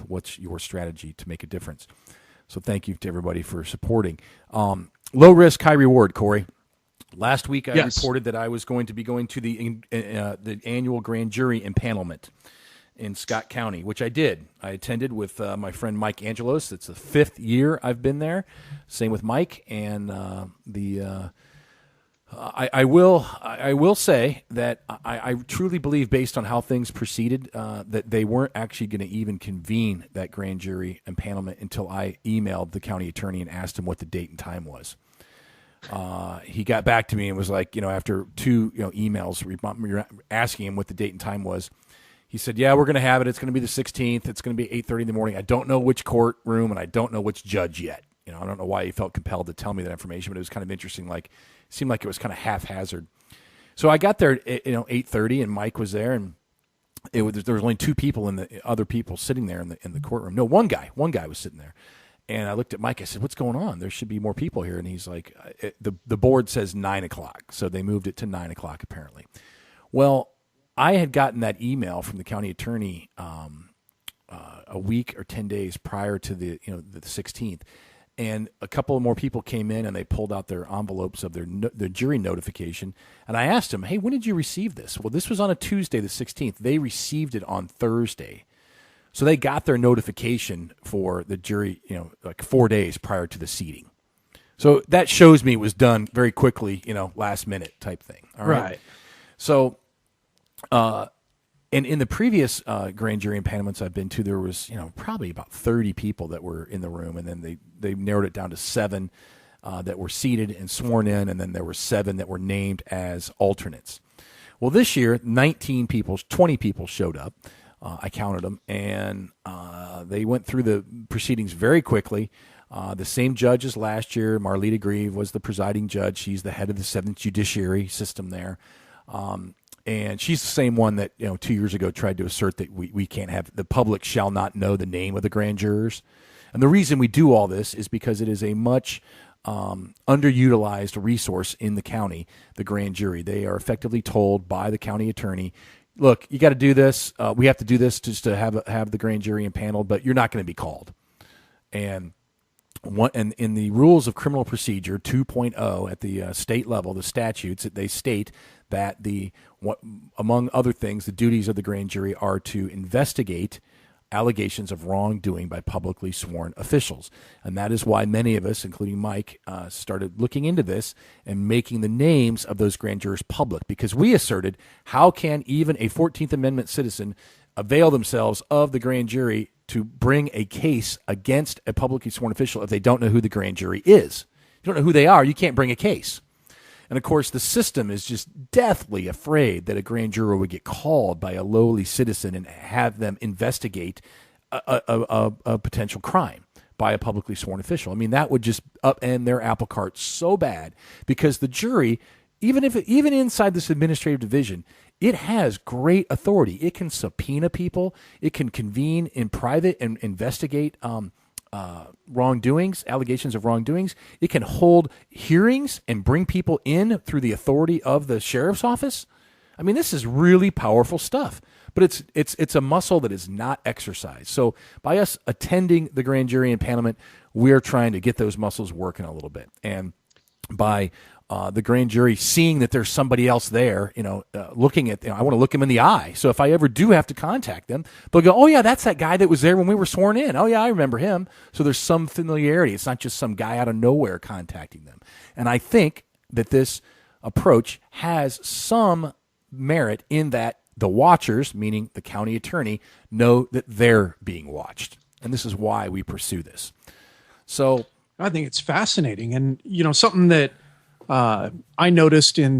What's your strategy to make a difference? So thank you to everybody for supporting. Low risk, high reward, Corey. Last week I reported that I was going to be going to the annual grand jury impanelment in Scott County, which I did. I attended with my friend Mike Angelos. It's the 5th year I've been there. Same with Mike. And I will say that I truly believe, based on how things proceeded, that they weren't actually going to even convene that grand jury impanelment until I emailed the county attorney and asked him what the date and time was. He got back to me and was like, after 2 emails asking him what the date and time was, he said, yeah, we're going to have it. It's going to be the 16th. It's going to be 8:30 in the morning. I don't know which courtroom, and I don't know which judge yet. I don't know why he felt compelled to tell me that information, but it was kind of interesting. It seemed like it was kind of haphazard. So I got there at 8:30, and Mike was there, and there was only 2 people other people sitting there in the courtroom. No, one guy was sitting there. And I looked at Mike. I said, what's going on? There should be more people here. And he's like, the board says 9 o'clock. So they moved it to 9 o'clock, apparently. Well, I had gotten that email from the county attorney a week or 10 days prior to the 16th. And a couple of more people came in, and they pulled out their envelopes of their jury notification. And I asked them, hey, when did you receive this? Well, this was on a Tuesday, the 16th. They received it on Thursday. So they got their notification for the jury, 4 days prior to the seating. So that shows me it was done very quickly, last minute type thing. All right. So, and in the previous grand jury impanelments I've been to, there was, probably about 30 people that were in the room, and then they narrowed it down to 7 that were seated and sworn in, and then there were 7 that were named as alternates. Well, this year, 20 people showed up. I counted them, and they went through the proceedings very quickly. The same judge as last year, Marlita Grieve, was the presiding judge. She's the head of the 7th Judiciary System there. And she's the same one that 2 years ago tried to assert that we can't have, the public shall not know the name of the grand jurors. And the reason we do all this is because it is a much underutilized resource in the county, the grand jury. They are effectively told by the county attorney, look, you got to do this. We have to do this just to have the grand jury impaneled, but you're not going to be called. And in the rules of criminal procedure 2.0 at the state level, the statutes, they state that among other things, the duties of the grand jury are to investigate allegations of wrongdoing by publicly sworn officials. And that is why many of us, including Mike, started looking into this and making the names of those grand jurors public, because we asserted, how can even a 14th Amendment citizen avail themselves of the grand jury to bring a case against a publicly sworn official if they don't know who the grand jury is? You don't know who they are, you can't bring a case. And, of course, the system is just deathly afraid that a grand juror would get called by a lowly citizen and have them investigate a potential crime by a publicly sworn official. I mean, that would just upend their apple cart so bad, because the jury, even inside this administrative division, it has great authority. It can subpoena people. It can convene in private and investigate wrongdoings, allegations of wrongdoings. It can hold hearings and bring people in through the authority of the sheriff's office. I mean, this is really powerful stuff, but it's a muscle that is not exercised. So by us attending the grand jury impanelment, we're trying to get those muscles working a little bit. And by the grand jury seeing that there's somebody else there, looking at, I want to look them in the eye. So if I ever do have to contact them, they'll go, oh yeah, that's that guy that was there when we were sworn in. Oh yeah, I remember him. So there's some familiarity. It's not just some guy out of nowhere contacting them. And I think that this approach has some merit in that the watchers, meaning the county attorney, know that they're being watched. And this is why we pursue this. So I think it's fascinating. And, something that I noticed in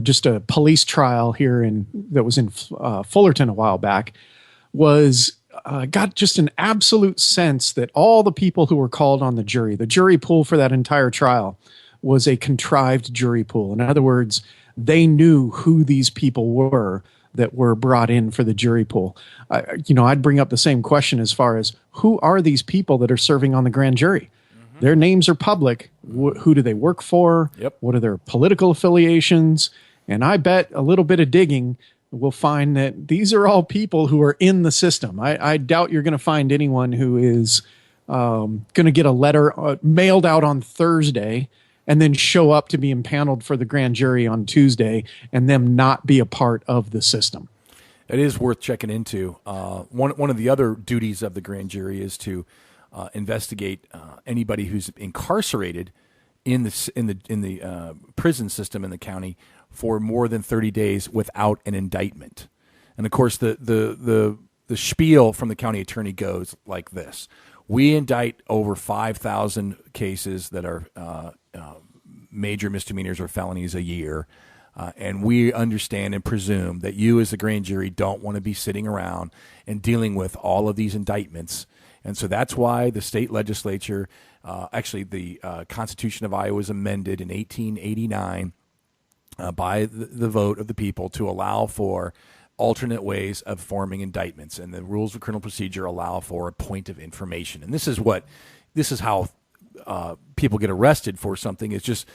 just a police trial here that was in Fullerton a while back was got just an absolute sense that all the people who were called on the jury pool for that entire trial was a contrived jury pool. In other words, they knew who these people were that were brought in for the jury pool. I'd bring up the same question as far as who are these people that are serving on the grand jury? Mm-hmm. Their names are public. Who do they work for? Yep. What are their political affiliations? And I bet a little bit of digging we'll find that these are all people who are in the system. I doubt you're going to find anyone who is going to get a letter mailed out on Thursday and then show up to be impaneled for the grand jury on Tuesday and them not be a part of the system. It is worth checking into. One of the other duties of the grand jury is to investigate anybody who's incarcerated in the prison system in the county for more than 30 days without an indictment. And of course, the spiel from the county attorney goes like this: we indict over 5,000 cases that are major misdemeanors or felonies a year. And we understand and presume that you as the grand jury don't want to be sitting around and dealing with all of these indictments. And so that's why the state legislature, actually the Constitution of Iowa was amended in 1889 by the vote of the people to allow for alternate ways of forming indictments. And the rules of criminal procedure allow for a point of information. And this is how people get arrested for something. It's just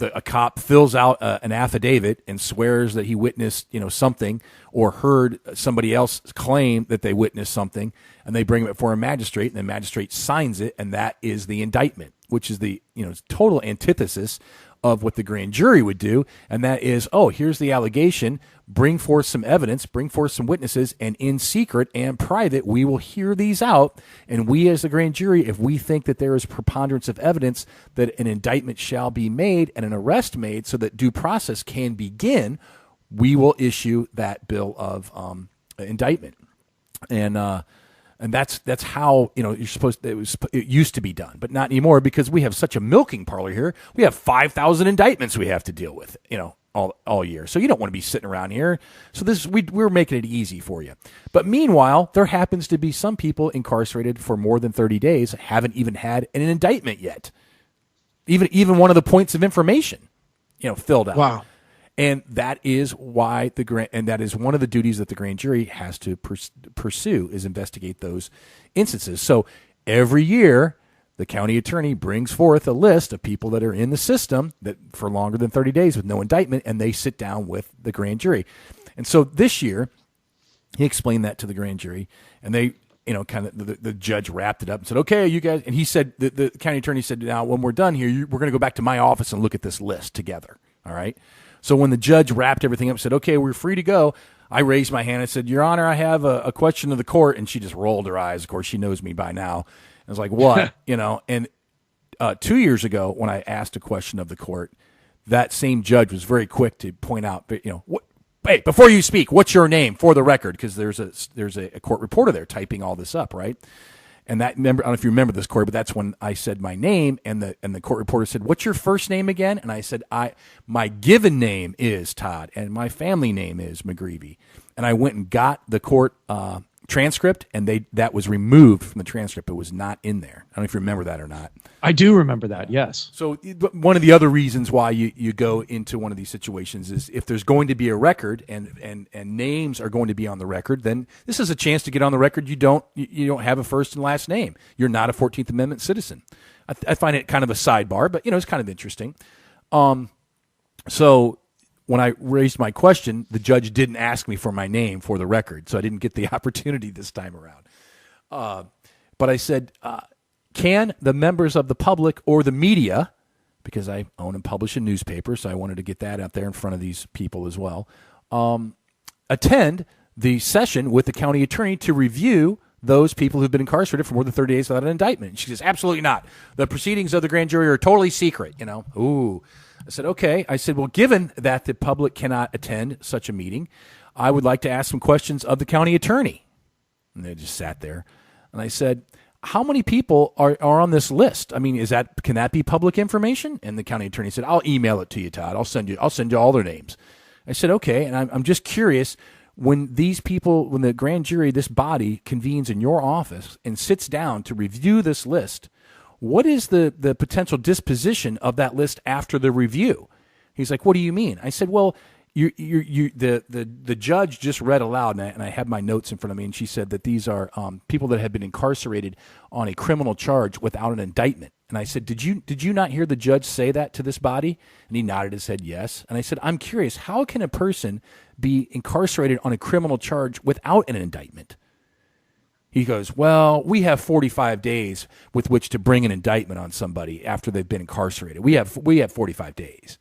a cop fills out an affidavit and swears that he witnessed, something, or heard somebody else claim that they witnessed something, and they bring it before a magistrate, and the magistrate signs it, and that is the indictment, which is the total antithesis of what the grand jury would do, and that is, here's the allegation, bring forth some evidence, bring forth some witnesses, and in secret and private, we will hear these out, and we as the grand jury, if we think that there is preponderance of evidence that an indictment shall be made and an arrest made so that due process can begin, we will issue that bill of indictment. And that's how you're supposed to, it used to be done, but not anymore because we have such a milking parlor here. We have 5,000 indictments we have to deal with, all year. So you don't want to be sitting around here. So we're making it easy for you. But meanwhile, there happens to be some people incarcerated for more than 30 days haven't even had an indictment yet. Even one of the points of information, filled out. Wow. And that is why that is one of the duties that the grand jury has to pursue is investigate those instances. So every year, the county attorney brings forth a list of people that are in the system that for longer than 30 days with no indictment, and they sit down with the grand jury. And so this year, he explained that to the grand jury, and they, kind of the judge wrapped it up and said, "Okay, you guys." And he said, the county attorney said, "Now, when we're done here, we're going to go back to my office and look at this list together." All right. So when the judge wrapped everything up and said, "Okay, we're free to go," I raised my hand and said, "Your Honor, I have a question of the court." And she just rolled her eyes. Of course, she knows me by now. I was like, "What?" And 2 years ago, when I asked a question of the court, that same judge was very quick to point out, hey, before you speak, what's your name for the record? Because there's a court reporter there typing all this up, right? And I don't know if you remember this, Corey, but that's when I said my name, and the court reporter said, "What's your first name again?" And I said, my given name is Todd, and my family name is McGreevy. And I went and got the court transcript, and that was removed from the transcript. It was not in there. I don't know if you remember that or not. I do remember that, yes. So one of the other reasons why you go into one of these situations is if there's going to be a record and names are going to be on the record, then this is a chance to get on the record. You don't have a first and last name. You're not a 14th Amendment citizen. I find it kind of a sidebar, but it's kind of interesting. So when I raised my question, the judge didn't ask me for my name for the record, so I didn't get the opportunity this time around. But I said, can the members of the public or the media, because I own and publish a newspaper, so I wanted to get that out there in front of these people as well, attend the session with the county attorney to review those people who've been incarcerated for more than 30 days without an indictment? And she says, "Absolutely not. The proceedings of the grand jury are totally secret." Ooh. I said, "Okay." I said, "Well, given that the public cannot attend such a meeting, I would like to ask some questions of the county attorney." And they just sat there. And I said, "How many people are on this list? I mean, can that be public information?" And the county attorney said, "I'll email it to you, Todd. I'll send you all their names." I said, "Okay." And I'm just curious, when the grand jury, this body, convenes in your office and sits down to review this list, what is the potential disposition of that list after the review? He's like, "What do you mean?" I said, "Well, The judge just read aloud, and I have my notes in front of me, and she said that these are people that have been incarcerated on a criminal charge without an indictment. And I said, did you not hear the judge say that to this body? And he nodded his head yes. And I said, I'm curious, how can a person be incarcerated on a criminal charge without an indictment? He goes, well, we have 45 days with which to bring an indictment on somebody after they've been incarcerated. We have 45 days.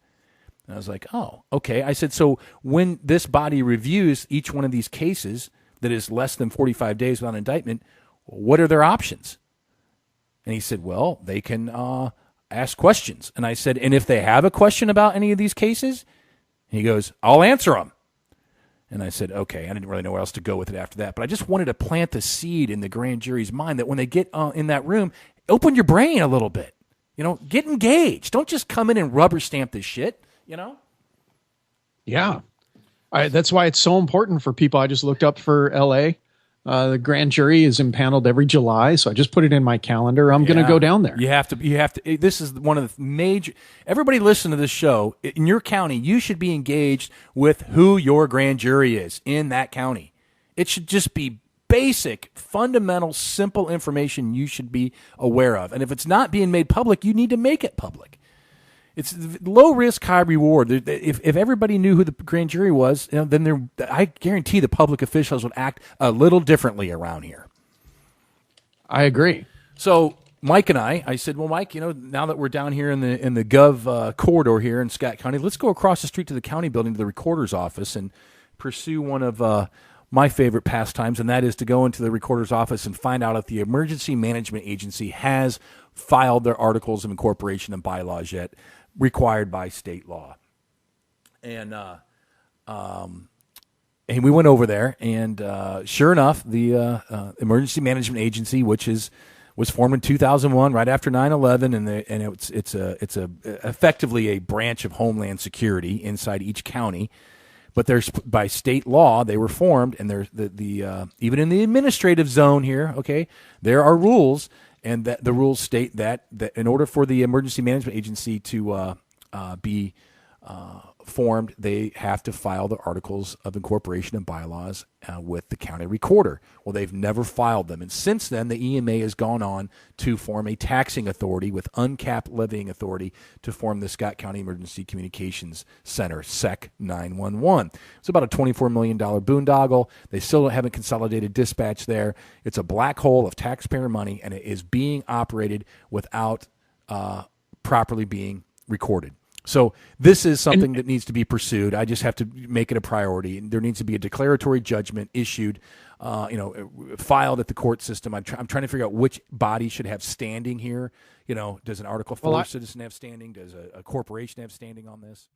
And I was like, oh, okay. I said, so when this body reviews each one of these cases that is less than 45 days without indictment, what are their options? And he said, well, they can ask questions. And I said, and if they have a question about any of these cases? And he goes, I'll answer them. And I said, okay, I didn't really know where else to go with it after that. But I just wanted to plant the seed in the grand jury's mind that when they get in that room, open your brain a little bit. Get engaged. Don't just come in and rubber stamp this shit, Yeah. That's why it's so important for people. I just looked up for L.A. The grand jury is impaneled every July, so I just put it in my calendar. I'm going to go down there. You have to. This is one of the major. Everybody listen to this show. In your county, you should be engaged with who your grand jury is in that county. It should just be basic, fundamental, simple information you should be aware of. And if it's not being made public, you need to make it public. It's low risk, high reward. If everybody knew who the grand jury was, then I guarantee the public officials would act a little differently around here. I agree. So Mike and I said, well, Mike, now that we're down here in the Gov corridor here in Scott County, let's go across the street to the county building to the recorder's office and pursue one of my favorite pastimes, and that is to go into the recorder's office and find out if the Emergency Management Agency has filed their articles of incorporation and bylaws yet, required by state law. And we went over there, and sure enough, the Emergency Management Agency, which was formed in 2001, right after 9/11, and it's effectively a branch of Homeland Security inside each county. But there's by state law they were formed, and there's the even in the administrative zone here, okay, there are rules. And that the rules state that in order for the Emergency Management Agency to be formed, they have to file the articles of incorporation and bylaws with the county recorder. Well, they've never filed them. And since then, the EMA has gone on to form a taxing authority with uncapped levying authority to form the Scott County Emergency Communications Center, SEC 911. It's about a $24 million boondoggle. They still haven't consolidated dispatch there. It's a black hole of taxpayer money, and it is being operated without properly being recorded. So this is something that needs to be pursued. I just have to make it a priority. There needs to be a declaratory judgment issued, filed at the court system. I'm trying to figure out which body should have standing here. Does an Article 4 citizen have standing? Does a corporation have standing on this?